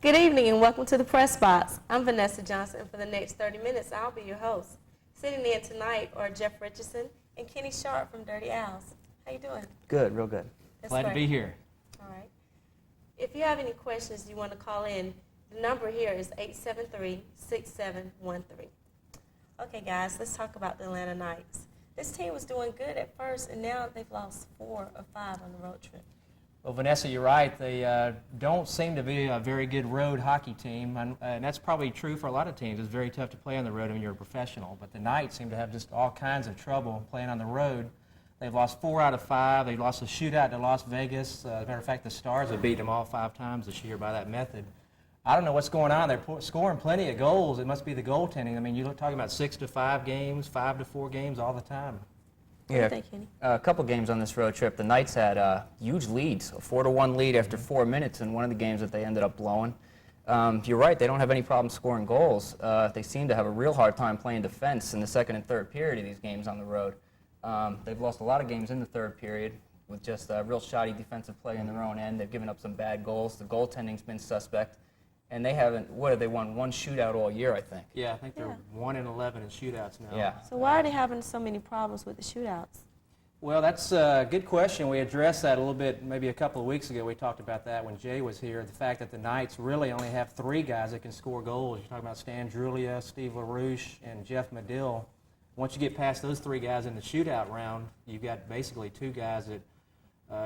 Good evening and welcome to the Press Box. I'm Vanessa Johnson, and for the next 30 minutes, I'll be your host. Sitting in tonight are Jeff Richardson and Kenny Sharp from Dirty Owls. How you doing? Good, real good. That's Glad great. to be here. All right. If you have any questions you want to call in, the number here is 873-6713. Okay, guys, let's talk about the Atlanta Knights. This team was doing good at first, and now they've lost 4 of 5 on the road trip. Well, Vanessa, you're right. They don't seem to be a very good road hockey team, and that's probably true for a lot of teams. It's very tough to play on the road when you're a professional, but the Knights seem to have just all kinds of trouble playing on the road. They've lost 4 out of 5. They lost a shootout to Las Vegas. As a matter of fact, the Stars have beaten them all 5 times this year by that method. I don't know what's going on. They're scoring plenty of goals. It must be the goaltending. I mean, you're talking about 6-5 games, 5-4 games all the time. What do you think, Kenny? A couple games on this road trip. The Knights had huge leads, a 4-1 lead after 4 minutes in one of the games that they ended up blowing. You're right, they don't have any problem scoring goals. They seem to have a real hard time playing defense in the second and third period of these games on the road. They've lost a lot of games in the third period with just real shoddy defensive play in their own end. They've given up some bad goals. The goaltending's been suspect. And they haven't, what have they won? 1 shootout all year, I think. Yeah, I think they're 1-11 in shootouts now. Yeah. So why are they having so many problems with the shootouts? Well, that's a good question. We addressed that a little bit maybe a couple of weeks ago. We talked about that when Jay was here, the fact that the Knights really only have 3 guys that can score goals. You're talking about Stan Drulia, Steve LaRouche, and Jeff Medill. Once you get past those 3 guys in the shootout round, you've got basically 2 guys that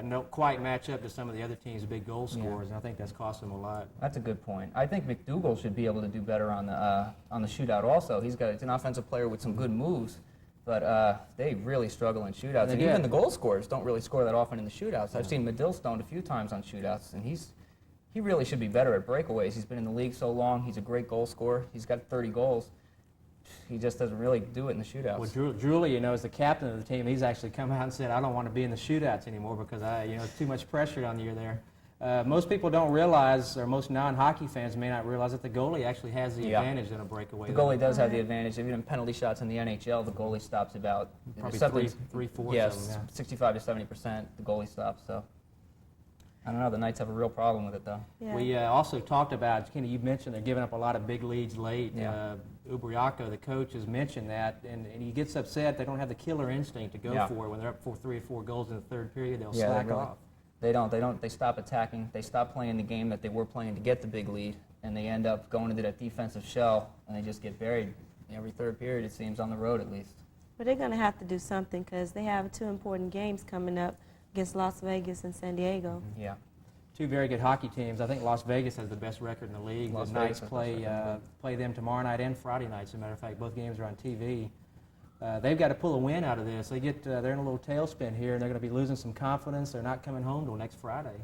don't quite match up to some of the other teams' big goal scorers, and I think that's cost them a lot. That's a good point. I think McDougal should be able to do better on the shootout also. He's an offensive player with some good moves, but they really struggle in shootouts. And even the goal scorers don't really score that often in the shootouts. I've seen Medill stoned a few times on shootouts, and he really should be better at breakaways. He's been in the league so long. He's a great goal scorer. He's got 30 goals. He just doesn't really do it in the shootouts. Well, Drulia, as the captain of the team, he's actually come out and said, I don't want to be in the shootouts anymore because it's too much pressure on you there. Most people don't realize, or most non-hockey fans may not realize, that the goalie actually has the advantage in a breakaway. The goalie does have the advantage. Even in penalty shots in the NHL, the goalie stops about probably three-fourths yes, of them, 65 to 70%. The goalie stops. So I don't know. The Knights have a real problem with it, though. Yeah. We also talked about, Kenny, you mentioned they're giving up a lot of big leads late. Yeah. Ubriaco, the coach, has mentioned that, and he gets upset. They don't have the killer instinct to go for it. When they're up for 3 or 4 goals in the third period, they'll slack off. They don't. They stop attacking. They stop playing the game that they were playing to get the big lead, and they end up going into that defensive shell, and they just get buried every third period, it seems, on the road at least. But they're going to have to do something because they have 2 important games coming up against Las Vegas and San Diego. Yeah. 2 very good hockey teams. I think Las Vegas has the best record in the league. The Knights play them tomorrow night and Friday night. As a matter of fact, both games are on TV. They've got to pull a win out of this. They're in a little tailspin here, and they're going to be losing some confidence. They're not coming home till next Friday.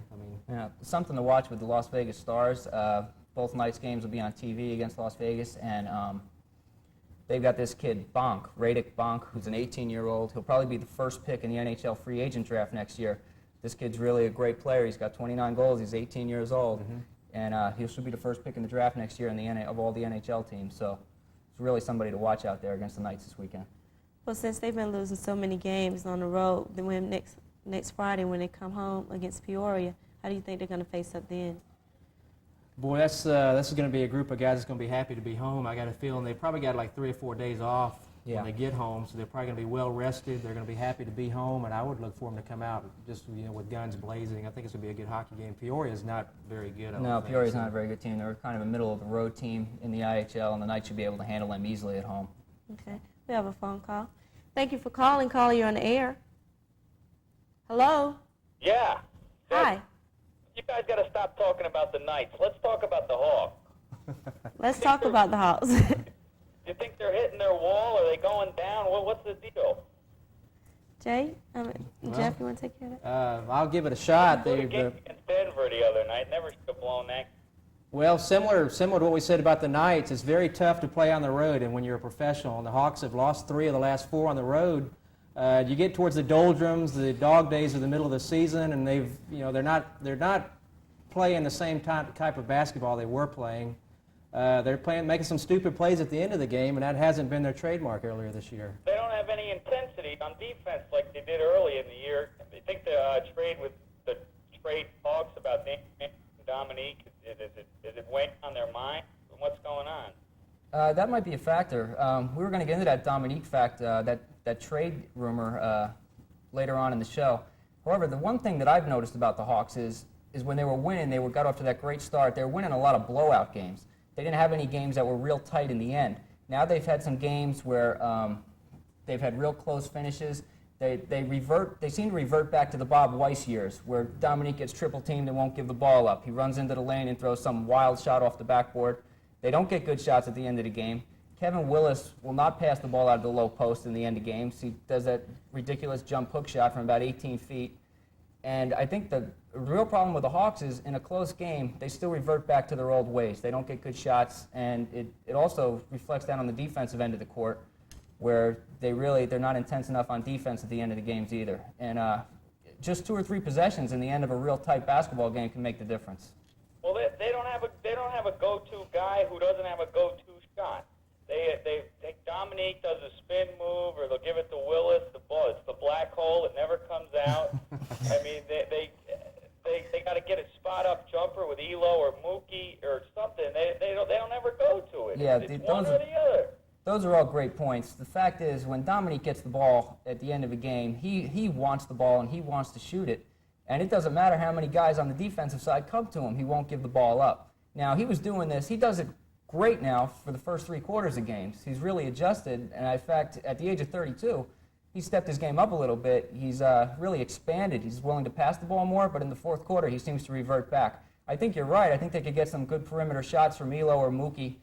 Yeah, something to watch with the Las Vegas Stars. Both Knights games will be on TV against Las Vegas, and they've got this kid, Radek Bonk, who's an 18-year-old. He'll probably be the first pick in the NHL free agent draft next year. This kid's really a great player. He's got 29 goals. He's 18 years old, and he should be the first pick in the draft next year of all the NHL teams. So it's really somebody to watch out there against the Knights this weekend. Well, since they've been losing so many games on the road, then when next Friday when they come home against Peoria, how do you think they're going to face up then? Boy, this is going to be a group of guys that's going to be happy to be home. I got a feeling they've probably got like 3 or 4 days off when they get home, so they're probably going to be well rested. They're going to be happy to be home, and I would look for them to come out just with guns blazing. I think it's going to be a good hockey game. Peoria's not very good. No, Peoria's not a very good team. They're kind of a middle-of-the-road team in the IHL, and the Knights should be able to handle them easily at home. Okay, we have a phone call. Thank you for calling. Caller, you're on the air. Hello? Yeah. Hi. You guys got to stop talking about the Knights. Let's talk about the Hawks. Let's talk about the Hawks. You think they're hitting their wall? Are they going down? What's the deal? Jay? Jeff, you want to take care of that? I'll give it a shot. They game against Denver the other night. Never should have blown that. Well, similar to what we said about the Knights, it's very tough to play on the road, and when you're a professional, and the Hawks have lost 3 of the last 4 on the road. You get towards the doldrums, the dog days of the middle of the season, and they're not playing the same type of basketball they were playing. They're making some stupid plays at the end of the game, and that hasn't been their trademark earlier this year. They don't have any intensity on defense like they did early in the year. I think the trade Hawks about Dominique Is it weighing on their mind? What's going on? That might be a factor. We were going to get into that Dominique fact, that trade rumor later on in the show. However, the one thing that I've noticed about the Hawks is when they were winning, got off to that great start. They were winning a lot of blowout games. They didn't have any games that were real tight in the end. Now they've had some games where they've had real close finishes. They seem to revert back to the Bob Weiss years, where Dominique gets triple teamed and won't give the ball up. He runs into the lane and throws some wild shot off the backboard. They don't get good shots at the end of the game. Kevin Willis will not pass the ball out of the low post in the end of games. He does that ridiculous jump hook shot from about 18 feet. And I think the real problem with the Hawks is in a close game, they still revert back to their old ways. They don't get good shots, and it also reflects down on the defensive end of the court, where they're not intense enough on defense at the end of the games either. And just 2 or 3 possessions in the end of a real tight basketball game can make the difference. Well, they don't have a go-to guy who doesn't have a go-to shot. Dominique does a spin move, or they'll give it to Willis. It's the black hole. It never comes out. I mean, they got to get a spot-up jumper with Elo or Mookie or something. They don't ever go to it. Yeah, it's one or the other. Those are all great points. The fact is, when Dominique gets the ball at the end of a game, he wants the ball and he wants to shoot it. And it doesn't matter how many guys on the defensive side come to him, he won't give the ball up. Now, he was doing this. He does it great now for the first 3 quarters of games. He's really adjusted, and in fact, at the age of 32, he stepped his game up a little bit. He's really expanded. He's willing to pass the ball more, but in the 4th quarter, he seems to revert back. I think you're right. I think they could get some good perimeter shots from Elo or Mookie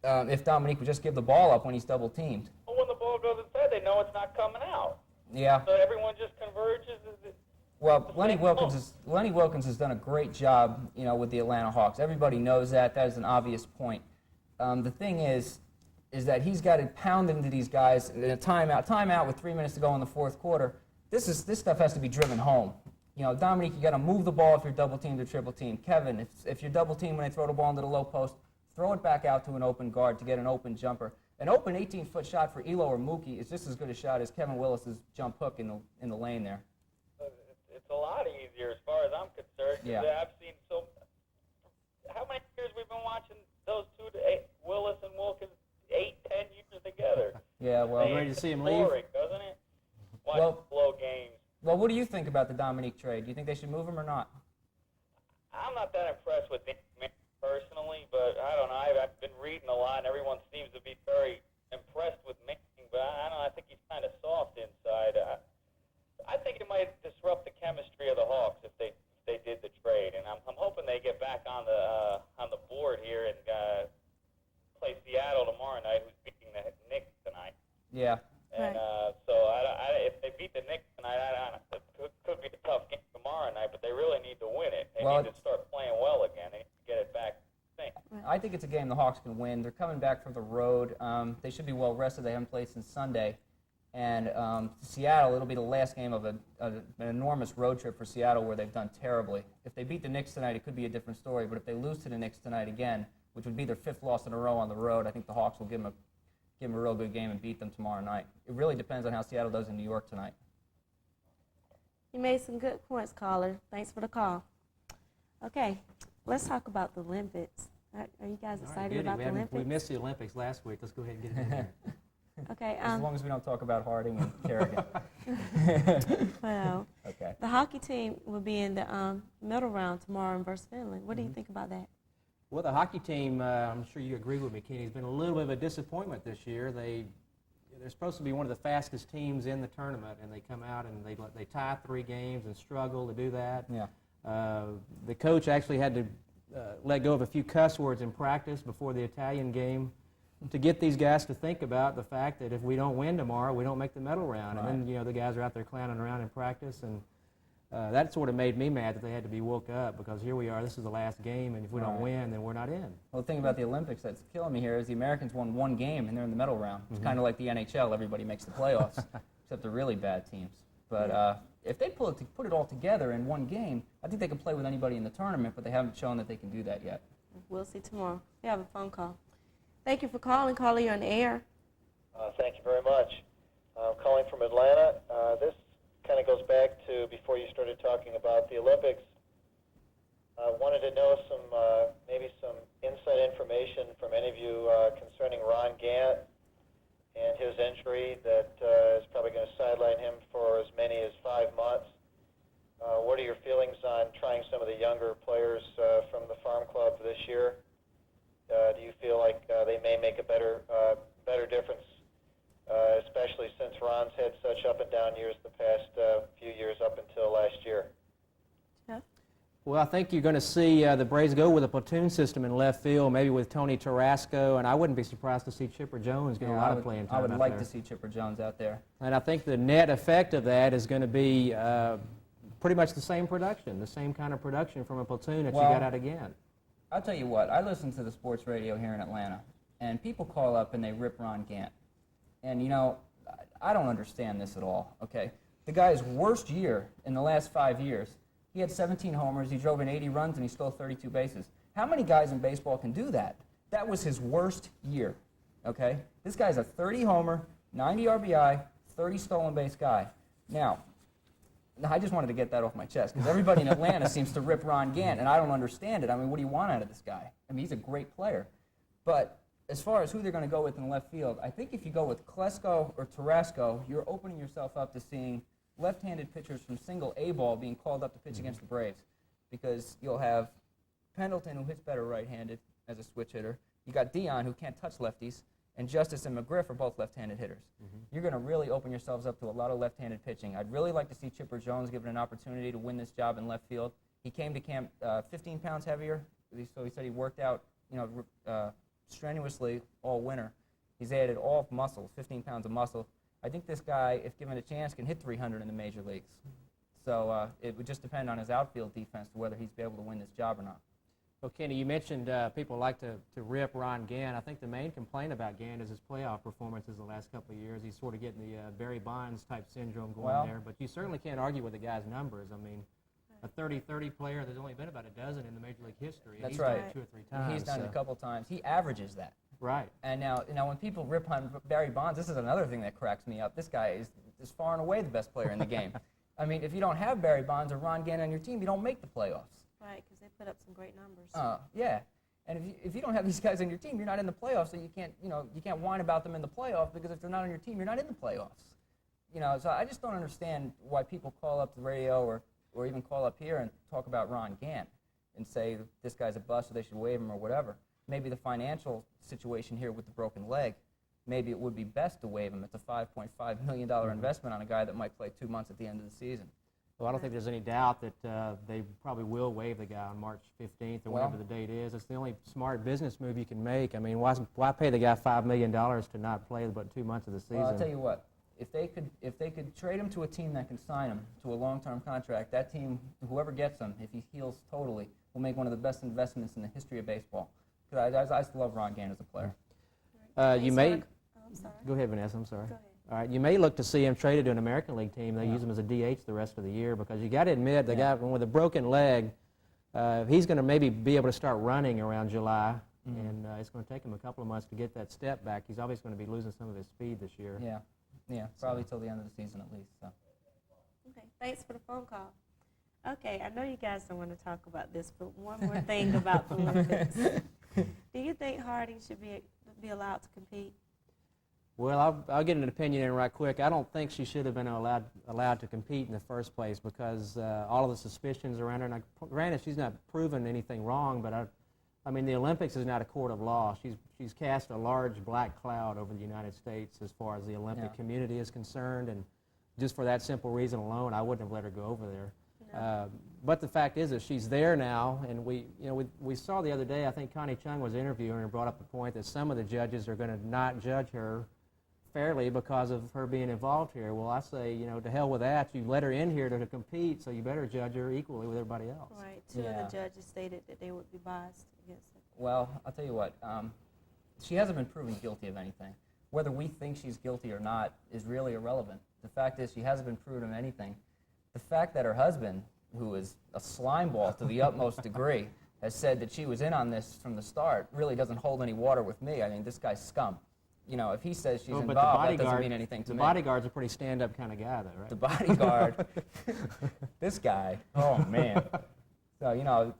if Dominique would just give the ball up when he's double-teamed. Well, when the ball goes inside, they know it's not coming out. Yeah. So everyone just converges. Well, Lenny Wilkins has done a great job, with the Atlanta Hawks. Everybody knows that. That is an obvious point. The thing is that he's got to pound into these guys in a timeout with 3 minutes to go in the 4th quarter. This stuff has to be driven home. Dominique, you got to move the ball if you're double teamed or triple teamed. Kevin, if you're double teamed when they throw the ball into the low post, throw it back out to an open guard to get an open jumper. An open 18-foot shot for Elo or Mookie is just as good a shot as Kevin Willis's jump hook in the lane there. It's a lot easier as far as I'm concerned. Yeah. I've seen how many years we've been watching those two, Willis and Wilkins, 8, 10 years together. Yeah, well, ready to see him leave? Doesn't it? Watching slow games. Well, what do you think about the Dominique trade? Do you think they should move him or not? I'm not that impressed with Nick personally, but I don't know. I've been reading a lot, and everyone seems to be very impressed with Manning, but I don't know. I think he's kind of soft inside. I think it might disrupt the chemistry of the Hawks if they did the trade, and I'm hoping they get back on the board here and play Seattle tomorrow night, who's beating the Knicks tonight. Yeah. And so if they beat the Knicks tonight, it could be a tough game tomorrow night, but they really need to win it. They need to start playing well again. They need to get it back. I think it's a game the Hawks can win. They're coming back from the road. They should be well rested. They haven't played since Sunday. And Seattle, it'll be the last game of an enormous road trip for Seattle where they've done terribly. If they beat the Knicks tonight, it could be a different story. But if they lose to the Knicks tonight again, which would be their 5th loss in a row on the road, I think the Hawks will give them a real good game and beat them tomorrow night. It really depends on how Seattle does in New York tonight. You made some good points, caller. Thanks for the call. Okay, let's talk about the Olympics. Are you guys excited about the Olympics? We missed the Olympics last week. Let's go ahead and get it in there. Okay. As long as we don't talk about Harding and Kerrigan. Well, okay. The hockey team will be in the medal round tomorrow versus Finland. What do you think about that? Well, the hockey team, I'm sure you agree with me, Kenny, has been a little bit of a disappointment this year. They're supposed to be one of the fastest teams in the tournament, and they come out and they tie 3 games and struggle to do that. Yeah. The coach actually had to let go of a few cuss words in practice before the Italian game to get these guys to think about the fact that if we don't win tomorrow, we don't make the medal round. Right. And then, the guys are out there clowning around in practice, and that sort of made me mad that they had to be woke up, because here we are, this is the last game, and if we don't win, then we're not in. Well, the thing about the Olympics that's killing me here is the Americans won 1 game, and they're in the medal round. It's kind of like the NHL. Everybody makes the playoffs, except the really bad teams. But if they put it all together in 1 game, I think they can play with anybody in the tournament, but they haven't shown that they can do that yet. We'll see tomorrow. We have a phone call. Thank you for calling. Caller, you're on the air. Thank you very much. I'm calling from Atlanta. This kind of goes back to before you started talking about the Olympics. I wanted to know some John's had such up and down years the past few years up until last year? Jeff? Well, I think you're going to see the Braves go with a platoon system in left field, maybe with Tony Tarasco, and I wouldn't be surprised to see Chipper Jones get a lot of playing time I would out like there. to see Chipper Jones out there. And I think the net effect of that is going to be pretty much the same production, the same kind of production from a platoon that you got out of Gant. I'll tell you what, I listen to the sports radio here in Atlanta, and people call up and they rip Ron Gant. And, you know, I don't understand this at all, okay? The guy's worst year in the last 5 years, he had 17 homers, he drove in 80 runs, and he stole 32 bases. How many guys in baseball can do that? That was his worst year, okay? This guy's a 30-homer, 90 RBI, 30 stolen base guy. Now, I just wanted to get that off my chest, because everybody in Atlanta seems to rip Ron Gant, and I don't understand it. I mean, what do you want out of this guy? I mean, he's a great player. But as far as who they're going to go with in left field, I think if you go with Klesko or Tarasco, you're opening yourself up to seeing left-handed pitchers from single A ball being called up to pitch against the Braves, because you'll have Pendleton, who hits better right-handed as a switch hitter. You got Dion, who can't touch lefties, and Justice and McGriff are both left-handed hitters. You're going to really open yourselves up to a lot of left-handed pitching. I'd really like to see Chipper Jones given an opportunity to win this job in left field. He came to camp 15 pounds heavier, so he said he worked out, you know, strenuously all winter. He's added all muscle, 15 pounds of muscle. I think this guy, if given a chance, can hit 300 in the major leagues. So it would just depend on his outfield defense to whether he's be able to win this job or not. Well, Kenny, you mentioned people like to rip Ron Gant. I think the main complaint about Gant is his playoff performances the last couple of years. He's sort of getting the Barry Bonds type syndrome going there. But you certainly can't argue with the guy's numbers. I mean, a 30-30 player, there's only been about a dozen in the Major League history. That's He's right. done it 2 or 3 times. He's done it a couple times. He averages that. Right. And now when people rip on Barry Bonds, this is another thing that cracks me up. This guy is far and away the best player in the game. I mean, if you don't have Barry Bonds or Ron Gant on your team, you don't make the playoffs. Right, because they put up some great numbers. Yeah. And if you don't have these guys on your team, you're not in the playoffs, so you can't whine about them in the playoffs, because if they're not on your team, you're not in the playoffs. You know, so I just don't understand why people call up the radio or even call up here and talk about Ron Gant and say this guy's a bust or they should waive him or whatever. Maybe the financial situation here with the broken leg, maybe it would be best to waive him. It's a $5.5 million investment on a guy that might play 2 months at the end of the season. Well, I don't think there's any doubt that they probably will waive the guy on March 15th or whatever the date is. It's the only smart business move you can make. I mean, why pay the guy $5 million to not play but 2 months of the season? Well, I'll tell you what. If they could trade him to a team that can sign him to a long-term contract, that team, whoever gets him, if he heals totally, will make one of the best investments in the history of baseball. Because I still love Ron Gant as a player. You may. I'm sorry. Go ahead, Vanessa. I'm sorry. Go ahead. All right, you may look to see him traded to an American League team. They use him as a DH the rest of the year, because you got to admit the guy with a broken leg, he's going to maybe be able to start running around July, and it's going to take him a couple of months to get that step back. He's obviously going to be losing some of his speed this year. Yeah, probably till the end of the season at least. So. Okay, thanks for the phone call. Okay, I know you guys don't want to talk about this, but one more thing about the Olympics. Do you think Harding should be allowed to compete? Well, I'll get an opinion in right quick. I don't think she should have been allowed to compete in the first place, because all of the suspicions around her. And granted, she's not proven anything wrong, but I mean, the Olympics is not a court of law. She's cast a large black cloud over the United States as far as the Olympic community is concerned, and just for that simple reason alone, I wouldn't have let her go over there. No. But the fact is that she's there now, and we saw the other day, I think Connie Chung was interviewing her and brought up the point that some of the judges are going to not judge her fairly because of her being involved here. Well, I say, to hell with that. You let her in here to compete, so you better judge her equally with everybody else. Right. Two of the judges stated that they would be biased against it. Well, I'll tell you what. She hasn't been proven guilty of anything. Whether we think she's guilty or not is really irrelevant. The fact is she hasn't been proven of anything. The fact that her husband, who is a slimeball to the utmost degree, has said that she was in on this from the start really doesn't hold any water with me. I mean, this guy's scum. If he says she's involved, that doesn't mean anything to me. The bodyguard's a pretty stand-up kind of guy, though, right? The bodyguard, this guy, oh, man. So,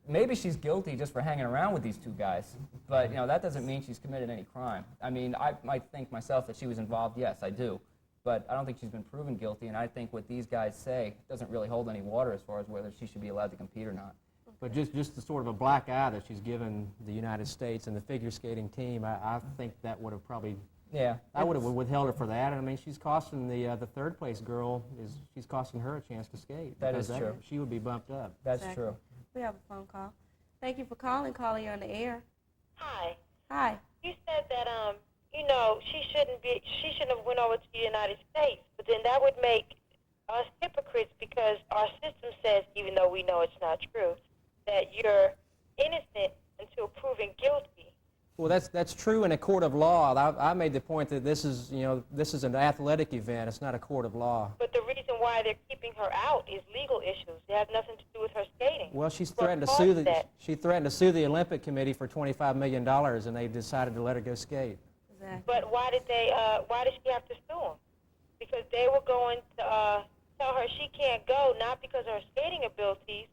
maybe she's guilty just for hanging around with these two guys, but, that doesn't mean she's committed any crime. I mean, I might think myself that she was involved, yes, I do, but I don't think she's been proven guilty, and I think what these guys say doesn't really hold any water as far as whether she should be allowed to compete or not. But just the sort of a black eye that she's given the United States and the figure skating team, I think that would have probably Yeah. I would have withheld her for that. I mean, she's costing the third place girl she's costing her a chance to skate. That is because true. She would be bumped up. That's Exactly. true. We have a phone call. Thank you for calling. Calling you on the air. Hi. Hi. You said that she shouldn't have went over to the United States, but then that would make us hypocrites because our system says, even though we know it's not true, that you're innocent until proven guilty. Well, that's true in a court of law. I made the point that this is an athletic event. It's not a court of law. But the reason why they're keeping her out is legal issues. It has nothing to do with her skating. Well, she's What threatened to caused sue that? she threatened to sue the Olympic Committee for $25 million, and they decided to let her go skate. Exactly. But why did she have to sue them? Because they were going to tell her she can't go, not because of her skating abilities,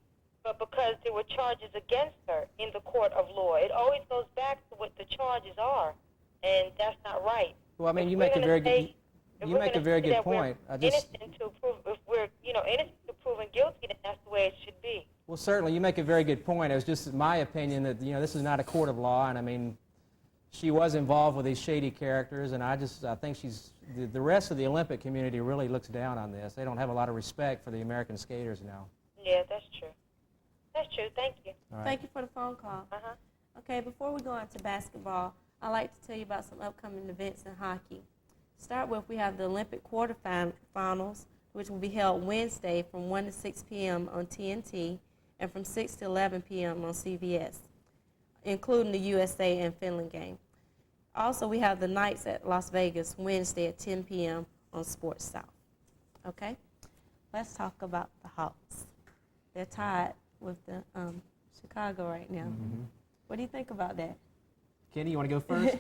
but because there were charges against her in the court of law. It always goes back to what the charges are, and that's not right. Well, I mean, If you we're make a gonna very good say- if you we're make a gonna very say good that we're point. I just innocent to prove, if we're innocent to proven guilty, then that's the way it should be. Well, certainly, you make a very good point. It was just my opinion that this is not a court of law, and I mean, she was involved with these shady characters, and I think the rest of the Olympic community really looks down on this. They don't have a lot of respect for the American skaters now. Yeah, that's true. That's true. Thank you. All right. Thank you for the phone call. Okay, before we go on to basketball, I'd like to tell you about some upcoming events in hockey. Start with, we have the Olympic quarterfinals, which will be held Wednesday from 1 to 6 p.m. on TNT and from 6 to 11 p.m. on CBS, including the USA and Finland game. Also, we have the Knights at Las Vegas Wednesday at 10 p.m. on Sports South. Okay? Let's talk about the Hawks. They're tied with the Chicago right now. What do you think about that? Kenny, you want to go first?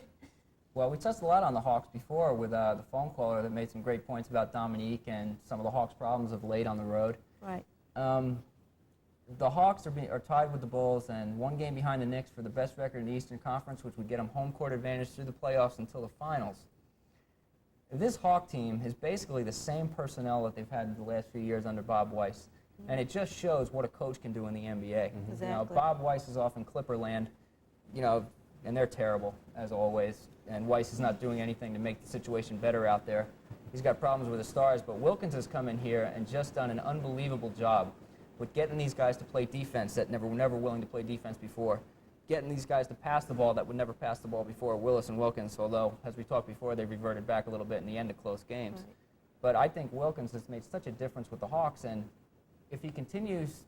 Well, we touched a lot on the Hawks before with the phone caller that made some great points about Dominique and some of the Hawks' problems of late on the road. Right. The Hawks are tied with the Bulls and one game behind the Knicks for the best record in the Eastern Conference, which would get them home court advantage through the playoffs until the finals. This Hawk team is basically the same personnel that they've had in the last few years under Bob Weiss, and it just shows what a coach can do in the NBA. Exactly. Bob Weiss is off in Clipperland, and they're terrible, as always, and Weiss is not doing anything to make the situation better out there. He's got problems with the stars, but Wilkins has come in here and just done an unbelievable job with getting these guys to play defense that were never willing to play defense before, getting these guys to pass the ball that would never pass the ball before, Willis and Wilkins, although, as we talked before, they reverted back a little bit in the end of close games. Right. But I think Wilkins has made such a difference with the Hawks, and if he continues,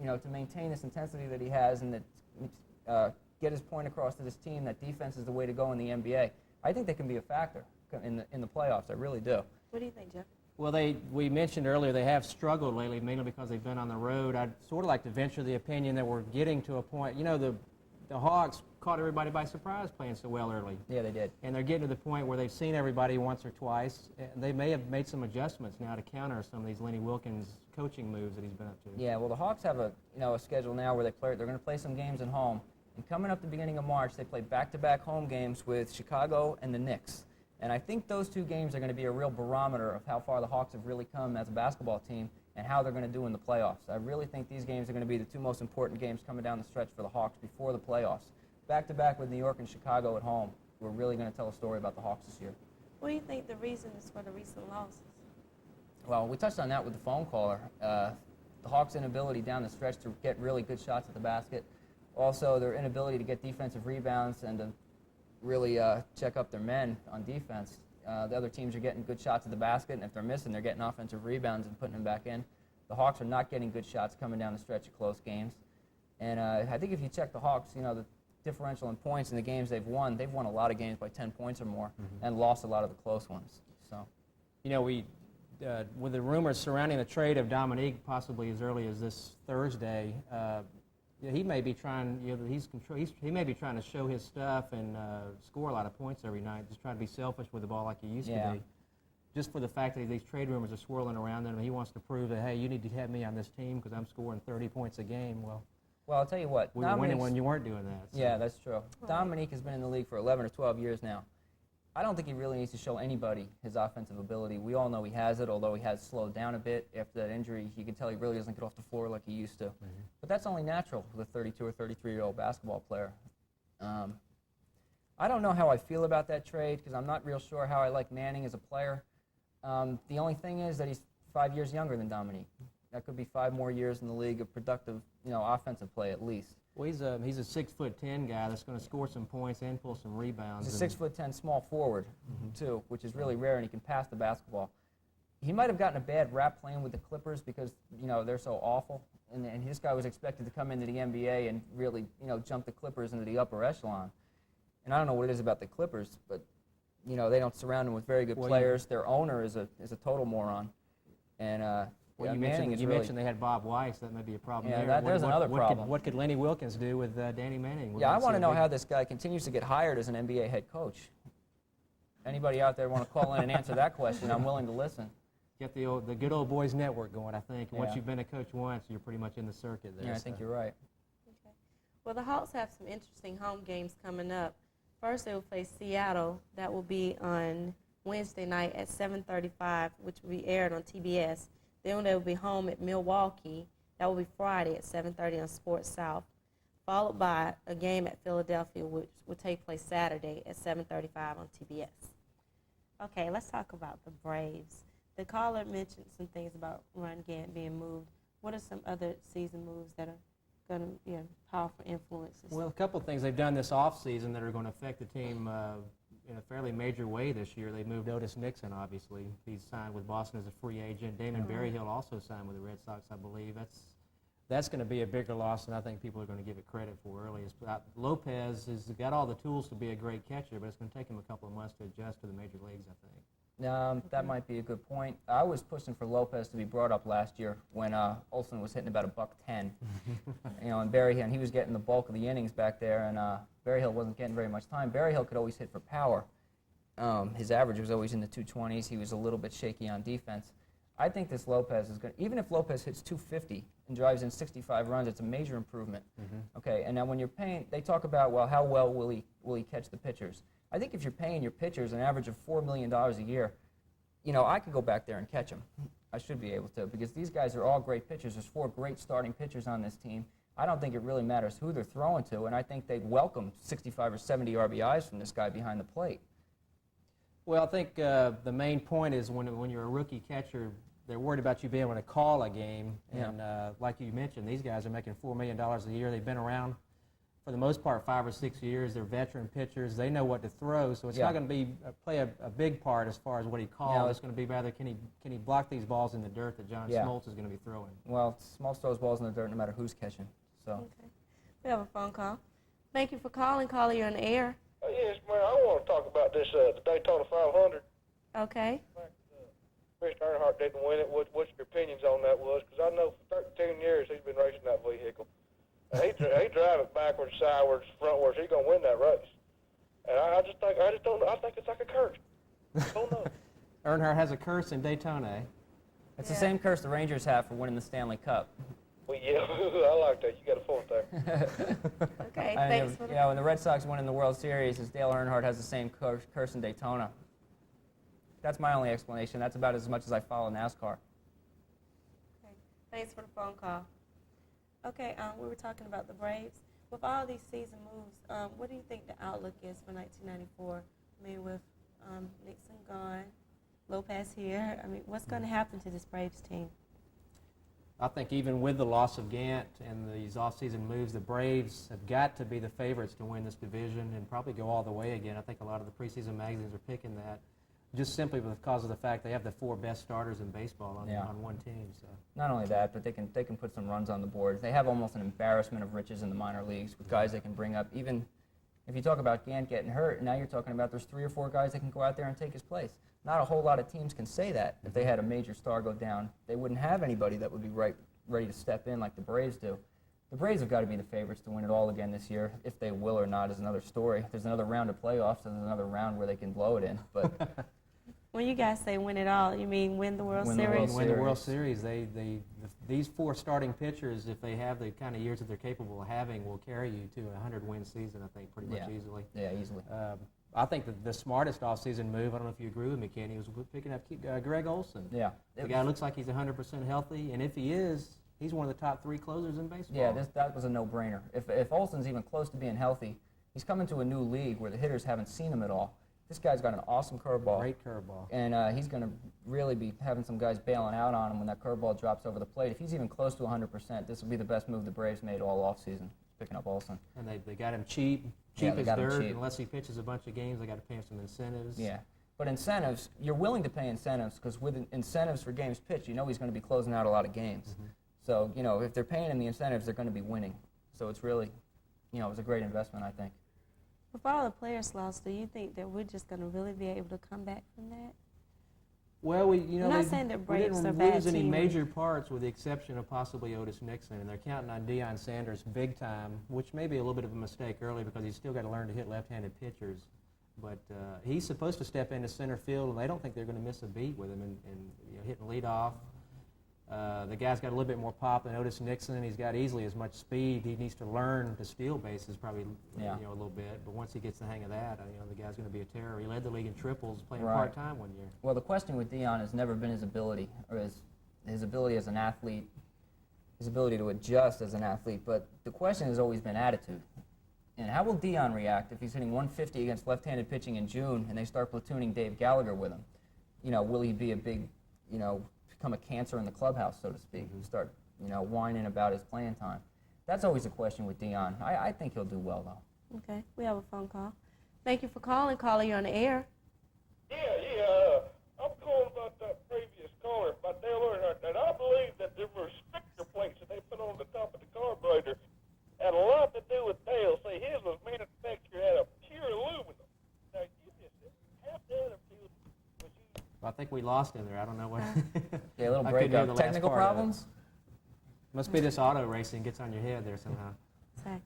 to maintain this intensity that he has and that get his point across to this team that defense is the way to go in the NBA, I think they can be a factor in the playoffs. I really do. What do you think, Jeff? Well, we mentioned earlier they have struggled lately, mainly because they've been on the road. I'd sort of like to venture the opinion that we're getting to a point. The Hawks caught everybody by surprise playing so well early. Yeah, they did. And they're getting to the point where they've seen everybody once or twice. And they may have made some adjustments now to counter some of these Lenny Wilkins coaching moves that he's been up to. Yeah, well, the Hawks have a schedule now where they're going to play some games at home. And coming up the beginning of March, they play back-to-back home games with Chicago and the Knicks. And I think those two games are going to be a real barometer of how far the Hawks have really come as a basketball team and how they're going to do in the playoffs. I really think these games are going to be the two most important games coming down the stretch for the Hawks before the playoffs. Back-to-back with New York and Chicago at home. We're really going to tell a story about the Hawks this year. What do you think the reason is for the recent losses? Well, we touched on that with the phone caller. The Hawks' inability down the stretch to get really good shots at the basket. Also, their inability to get defensive rebounds and to really check up their men on defense. The other teams are getting good shots at the basket, and if they're missing, they're getting offensive rebounds and putting them back in. The Hawks are not getting good shots coming down the stretch of close games. And I think if you check the Hawks, the differential in points in the games they've won a lot of games by 10 points or more and lost a lot of the close ones. So, with the rumors surrounding the trade of Dominique possibly as early as this Thursday, he may be trying. He may be trying to show his stuff and score a lot of points every night. Just trying to be selfish with the ball like he used to be. Just for the fact that these trade rumors are swirling around him, he wants to prove that, hey, you need to have me on this team because I'm scoring 30 points a game. Well, I'll tell you what. we were winning when you weren't doing that. So. Yeah, that's true. Dominique has been in the league for 11 or 12 years now. I don't think he really needs to show anybody his offensive ability. We all know he has it, although he has slowed down a bit after that injury. You can tell he really doesn't get off the floor like he used to. But that's only natural with a 32 or 33-year-old basketball player. I don't know how I feel about that trade because I'm not real sure how I like Manning as a player. The only thing is that he's 5 years younger than Dominique. That could be 5 more years in the league of productive, offensive play at least. Well, he's a 6'10" guy that's going to score some points and pull some rebounds. He's a 6'10" small forward, too, which is really rare, and he can pass the basketball. He might have gotten a bad rap playing with the Clippers because, they're so awful. And this guy was expected to come into the NBA and really, jump the Clippers into the upper echelon. And I don't know what it is about the Clippers, but, they don't surround him with very good players. Their owner is a total moron. And well, you mentioned they had Bob Weiss. That may be a problem there. There's another problem. What could Lenny Wilkins do with Danny Manning? I want to know how this guy continues to get hired as an NBA head coach. Anybody out there want to call in and answer that question? I'm willing to listen. Get the good old boys network going, I think. Once you've been a coach once, you're pretty much in the circuit there. Yeah, I think you're right. Okay. Well, the Hawks have some interesting home games coming up. First, they will play Seattle. That will be on Wednesday night at 7:35, which will be aired on TBS. Then they will be home at Milwaukee. That will be Friday at 7:30 on Sports South, followed by a game at Philadelphia, which will take place Saturday at 7:35 on TBS. Okay, let's talk about the Braves. The caller mentioned some things about Ron Gant being moved. What are some other season moves that are going to be powerful influences? Well, a couple of things they've done this offseason that are going to affect the team in a fairly major way this year. They moved Otis Nixon, obviously. He's signed with Boston as a free agent. Damon Berryhill also signed with the Red Sox, I believe. That's going to be a bigger loss than I think people are going to give it credit for early. Lopez has got all the tools to be a great catcher, but it's going to take him a couple of months to adjust to the major leagues, I think. That might be a good point. I was pushing for Lopez to be brought up last year when Olsen was hitting about $110. And Berryhill, and he was getting the bulk of the innings back there, and Berryhill wasn't getting very much time. Berryhill could always hit for power. His average was always in the 220s. He was a little bit shaky on defense. I think this Lopez is going to, even if Lopez hits 250 and drives in 65 runs, it's a major improvement. Okay, and now when you're paying, they talk about, well, how well will he catch the pitchers? I think if you're paying your pitchers an average of $4 million a year, I could go back there and catch them. I should be able to, because these guys are all great pitchers. There's 4 great starting pitchers on this team. I don't think it really matters who they're throwing to, and I think they'd welcome 65 or 70 RBIs from this guy behind the plate. Well, I think the main point is when you're a rookie catcher, they're worried about you being able to call a game. And like you mentioned, these guys are making $4 million a year. They've been around for the most part 5 or 6 years. They're veteran pitchers. They know what to throw, so it's not going to play a big part as far as what he calls. It's going to be rather can he block these balls in the dirt that John Smoltz is going to be throwing. Well, Smoltz throws balls in the dirt no matter who's catching. So. Okay. We have a phone call. Thank you for calling. Caller, you're on the air. Yes, ma'am. I want to talk about this the Daytona 500. Okay. Mr. Earnhardt didn't win it. What your opinions on that was? Because I know for 13 years he's been racing that vehicle. And he drive it backwards, sideways, frontwards. He's gonna win that race. And I just don't know. I think it's like a curse. I don't know. Earnhardt has a curse in Daytona. Eh? It's the same curse the Rangers have for winning the Stanley Cup. Well, yeah, I like that. You got a point there. Okay, thanks for when the Red Sox win in the World Series, Dale Earnhardt has the same curse in Daytona. That's my only explanation. That's about as much as I follow NASCAR. Okay. Thanks for the phone call. Okay, we were talking about the Braves. With all these season moves, what do you think the outlook is for 1994? I mean, with Nixon gone, Lopez here, I mean, what's going to happen to this Braves team? I think even with the loss of Gant and these off-season moves, the Braves have got to be the favorites to win this division and probably go all the way again. I think a lot of the preseason magazines are picking that just simply because of the fact they have the 4 best starters in baseball on one team. So. Not only that, but they can put some runs on the board. They have almost an embarrassment of riches in the minor leagues with guys they can bring up. Even if you talk about Gant getting hurt, now you're talking about there's 3 or 4 guys that can go out there and take his place. Not a whole lot of teams can say that. If they had a major star go down, they wouldn't have anybody that would be ready to step in like the Braves do. The Braves have got to be the favorites to win it all again this year. If they will or not is another story. There's another round of playoffs and there's another round where they can blow it in. But when you guys say win it all, you mean win the World Series? Win the World Series. These 4 starting pitchers, if they have the kind of years that they're capable of having, will carry you to a 100-win season, I think, pretty much easily. Yeah, easily. I think that the smartest offseason move, I don't know if you agree with me, Kenny, was picking up Greg Olson. Yeah. The guy looks like he's 100% healthy, and if he is, he's one of the top 3 closers in baseball. Yeah, that was a no-brainer. If Olson's even close to being healthy, He's coming to a new league where the hitters haven't seen him at all. This guy's got an awesome curveball. Great curveball. And he's going to really be having some guys bailing out on him when that curveball drops over the plate. If he's even close to 100%, this will be the best move the Braves made all offseason, picking up Olsen. And they got him cheap. Yeah, Cheap they as got him dirt. cheap. Unless he pitches a bunch of games, they got to pay him some incentives. Yeah. But incentives, you're willing to pay incentives because with incentives for games pitched, you know he's going to be closing out a lot of games. So, you know, if they're paying him the incentives, they're going to be winning. So it's really, you know, it was a great investment, I think. With all the players lost, do you think that we're just going to really be able to come back from that? Well, we I'm not saying that we Braves are didn't bad lose any team. major parts with the exception of possibly Otis Nixon, and they're counting on Deion Sanders big time, which may be a little bit of a mistake early because he's still got to learn to hit left-handed pitchers. But he's supposed to step into center field, and they don't think they're going to miss a beat with him and you know, hitting leadoff. The guy's got a little bit more pop than Otis Nixon. He's got easily as much speed. He needs to learn to steal bases probably you know, a little bit. But once he gets the hang of that, you know, the guy's going to be a terror. He led the league in triples playing part-time one year. Well, the question with Deion has never been his ability or his ability as an athlete, his ability to adjust as an athlete. But the question has always been attitude. And how will Deion react if he's hitting 150 against left-handed pitching in June and they start platooning Dave Gallagher with him? You know, will he be a big, you know, become a cancer in the clubhouse, so to speak, and start, you know, whining about his playing time? That's always a question with Deion. I think he'll do well, though. Okay, we have a phone call. Thank you for calling. Caller, you're on the air. Yeah, I'm calling about that previous caller, about Dale Earnhardt, and I believe that there were sticker plates that they put on the top of the carburetor had a lot to do with Dale. Say his was manufactured out of pure aluminum. Now, you just half the other field was used. Well, I think we lost him there. I don't know what. Yeah, a little I couldn't hear the breakup. last Technical part of it. problems? Must be this auto racing gets on your head there somehow. Exactly.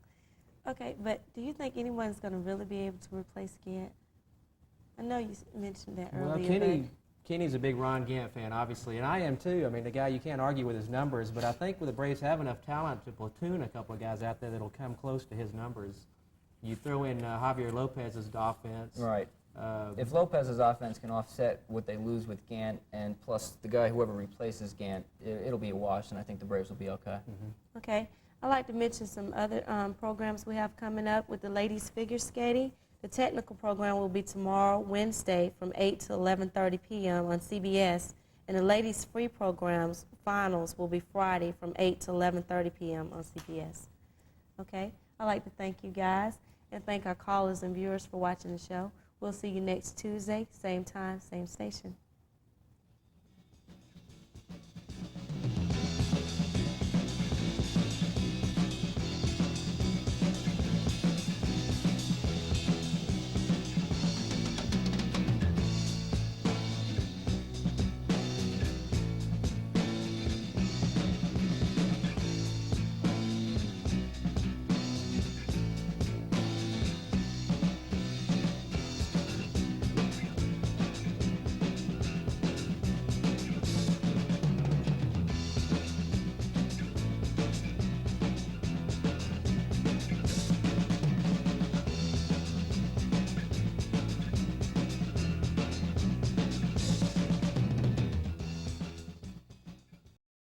Okay, but do you think anyone's going to really be able to replace Gant? I know you mentioned that Well, earlier. Kenny's a big Ron Gant fan, obviously, and I am too. I mean, the guy, you can't argue with his numbers, but I think with the Braves have enough talent to platoon a couple of guys out there that'll come close to his numbers. You throw in Javier Lopez's offense. Right. If Lopez's offense can offset what they lose with Gant, and plus the guy, whoever replaces Gant, it'll be a wash, and I think the Braves will be okay. Okay. I'd like to mention some other programs we have coming up with the ladies figure skating. The technical program will be tomorrow, Wednesday, from 8 to 11:30 p.m. on CBS, and the ladies free programs finals will be Friday from 8 to 11:30 p.m. on CBS. Okay? I'd like to thank you guys and thank our callers and viewers for watching the show. We'll see you next Tuesday, same time, same station.